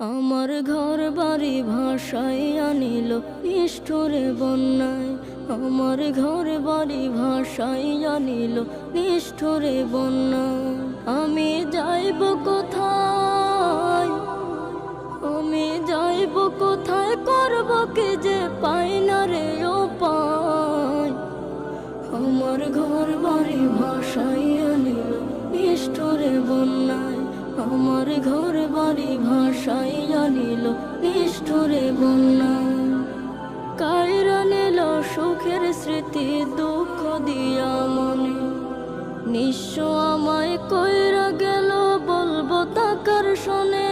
আমার ঘর বাড়ি ভাসাই আনিল নিষ্ঠুরে বন্যায়। আমার ঘর বাড়ি ভাসাই আনিল নিষ্ঠুরে বন্যায়। আমি যাইব কোথায়, আমি যাইব কোথায়, করব কি যে পাই না রে উপায়। আমার ঘর বাড়ি ভাসাই আনিল নিষ্ঠুরে বন্যায়। আমার ঘর বাড়ি ভাসাই আনিল নিষ্ঠুরে বন্যায়। কাইরা নিল সুখের স্মৃতি দুঃখ দিয়া মনে, নিঃস্ব আমায় কইরা গেল বলবো তাকার শোনে।